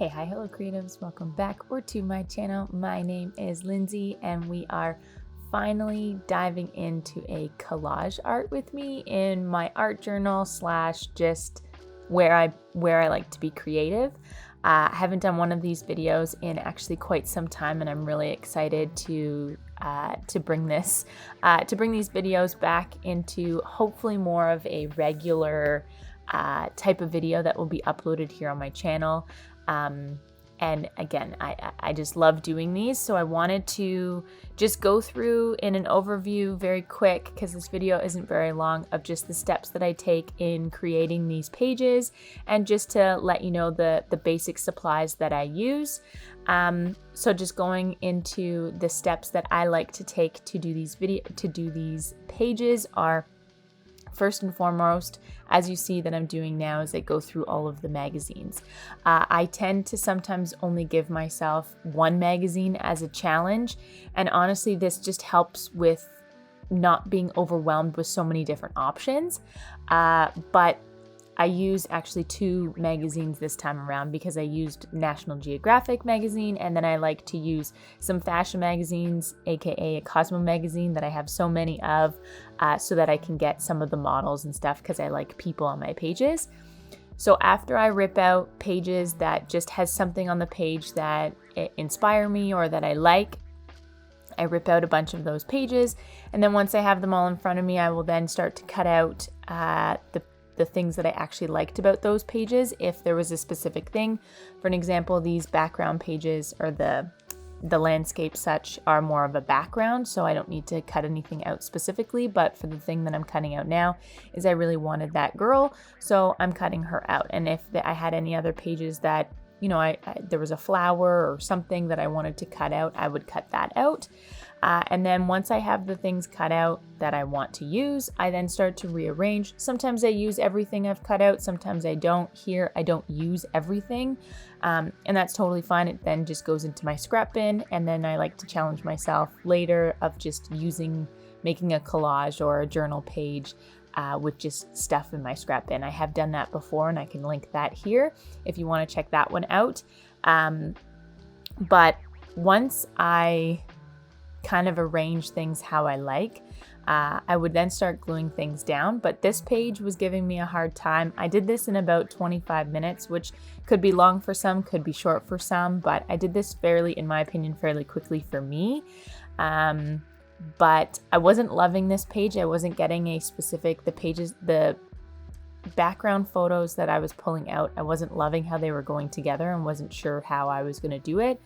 Hey, hi, hello creatives, welcome back or to my channel. My name is Lindsay and we are finally diving into a collage art with me in my art journal slash just where I like to be creative. I haven't done one of these videos in actually quite some time, and I'm really excited to bring these videos back into hopefully more of a regular type of video that will be uploaded here on my channel. And again, I just love doing these, so I wanted to just go through in an overview very quick, because this video isn't very long, of just the steps that I take in creating these pages, and just to let you know the basic supplies that I use. So just going into the steps that I like to take to do these pages are, first and foremost, as you see that I'm doing now, is I go through all of the magazines. I tend to sometimes only give myself one magazine as a challenge, and honestly this just helps with not being overwhelmed with so many different options. But I use actually two magazines this time around, because I used National Geographic magazine, and then I like to use some fashion magazines, aka a Cosmo magazine that I have so many of, so that I can get some of the models and stuff, because I like people on my pages. So after I rip out pages that just has something on the page that inspire me or that I like, I rip out a bunch of those pages, and then once I have them all in front of me, I will then start to cut out the things that I actually liked about those pages, if there was a specific thing. For an example, these background pages, or the landscape such, are more of a background, so I don't need to cut anything out specifically. But for the thing that I'm cutting out now is I really wanted that girl, so I'm cutting her out. And if I had any other pages that, you know, there was a flower or something that I wanted to cut out, I would cut that out. And then once I have the things cut out that I want to use, I then start to rearrange. Sometimes I use everything I've cut out, sometimes I don't. Here, I don't use everything, and that's totally fine. It then just goes into my scrap bin, and then I like to challenge myself later of just making a collage or a journal page with just stuff in my scrap bin. I have done that before, and I can link that here if you want to check that one out. But once I kind of arrange things how I like, I would then start gluing things down. But this page was giving me a hard time. I did this in about 25 minutes, which could be long for some, could be short for some, but I did this in my opinion, fairly quickly for me. But I wasn't loving this page. I wasn't getting the background photos that I was pulling out, I wasn't loving how they were going together, and wasn't sure how I was going to do it.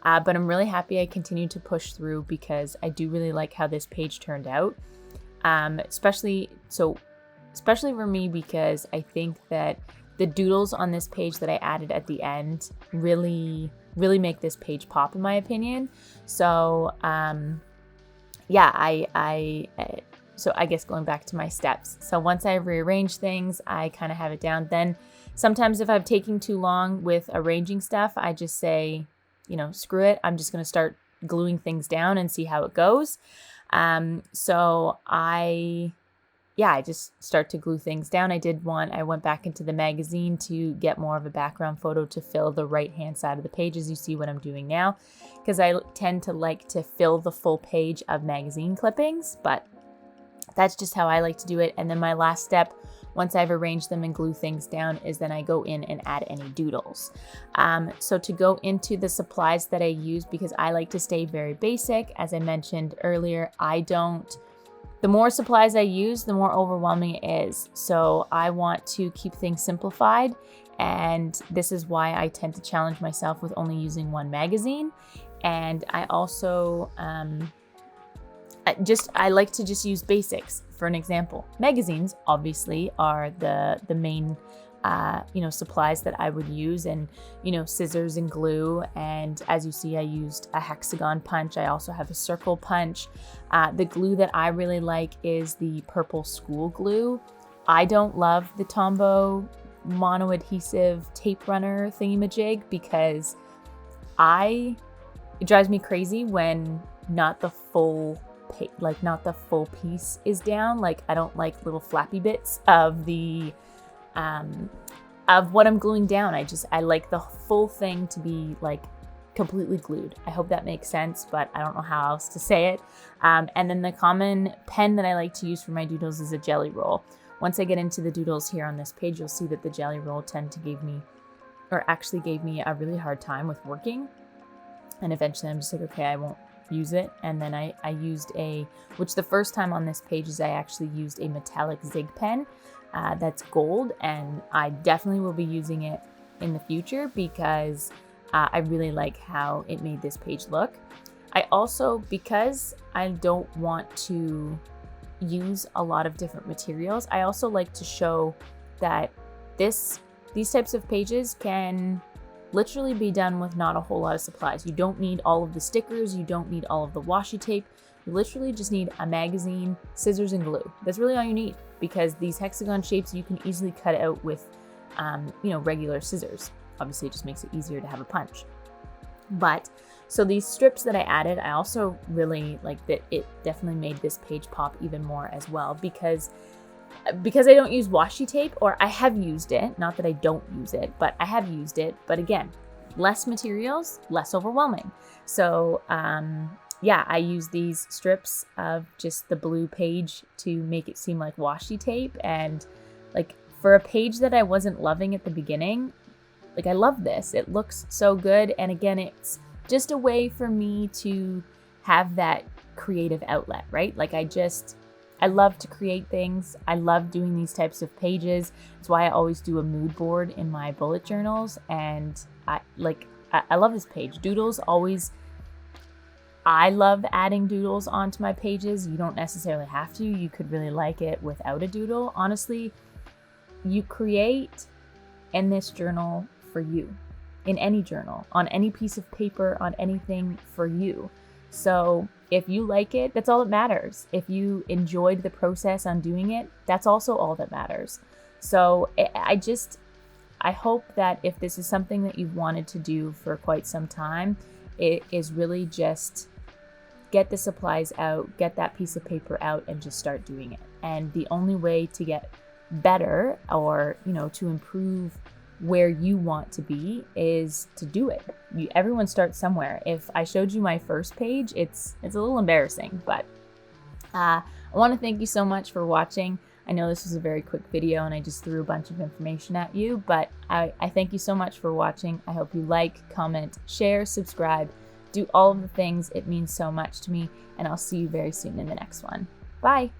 But I'm really happy I continued to push through, because I do really like how this page turned out. Especially for me, because I think that the doodles on this page that I added at the end really make this page pop, in my opinion. So so I guess going back to my steps. So once I rearrange things, I kind of have it down. Then sometimes if I'm taking too long with arranging stuff, I just say, you know, screw it. I'm just going to start gluing things down and see how it goes. So I just start to glue things down. I went back into the magazine to get more of a background photo to fill the right-hand side of the page, as you see what I'm doing now, because I tend to like to fill the full page of magazine clippings, but that's just how I like to do it. And then my last step, once I've arranged them and glue things down, is then I go in and add any doodles. So to go into the supplies that I use, because I like to stay very basic, as I mentioned earlier, the more supplies I use, the more overwhelming it is. So I want to keep things simplified, and this is why I tend to challenge myself with only using one magazine. And I also I like to just use basics. For an example, magazines obviously are the main supplies that I would use, and scissors and glue. And as you see, I used a hexagon punch. I also have a circle punch. The glue that I really like is the purple school glue. I don't love the Tombow mono adhesive tape runner thingamajig, because it drives me crazy when not the full piece is down. Like, I don't like little flappy bits of the of what I'm gluing down. I like the full thing to be like completely glued. I hope that makes sense, but I don't know how else to say it. And then the common pen that I like to use for my doodles is a jelly roll. Once I get into the doodles here on this page, you'll see that the jelly roll gave me a really hard time with working. And eventually I'm just like, okay, I won't use it. And then I used which the first time on this page is I actually used a metallic zig pen that's gold. And I definitely will be using it in the future because I really like how it made this page look. I also, because I don't want to use a lot of different materials, I also like to show that these types of pages can literally be done with not a whole lot of supplies. You don't need all of the stickers, you don't need all of the washi tape. You literally just need a magazine, scissors, and glue. That's really all you need, because these hexagon shapes you can easily cut out with regular scissors. Obviously, it just makes it easier to have a punch. But so these strips that I added, I also really like that. It definitely made this page pop even more as well, because I don't use washi tape, or I have used it. Not that I don't use it, but I have used it. But again, less materials, less overwhelming. So yeah, I use these strips of just the blue page to make it seem like washi tape. And like for a page that I wasn't loving at the beginning, like I love this. It looks so good. And again, it's just a way for me to have that creative outlet, right? Like I love to create things. I love doing these types of pages. That's why I always do a mood board in my bullet journals. And I love this page. Doodles always, I love adding doodles onto my pages. You don't necessarily have to. You could really like it without a doodle. Honestly, you create in this journal for you, in any journal, on any piece of paper, on anything for you. So if you like it, that's all that matters. If you enjoyed the process on doing it, that's also all that matters. So I hope that if this is something that you've wanted to do for quite some time, it is really just get the supplies out, get that piece of paper out, and just start doing it. And the only way to get better, or to improve where you want to be, is to do it. Everyone starts somewhere. If I showed you my first page, it's a little embarrassing, but I want to thank you so much for watching. I know this was a very quick video and I just threw a bunch of information at you, but I thank you so much for watching. I hope you like, comment, share, subscribe, do all of the things. It means so much to me, and I'll see you very soon in the next one. Bye.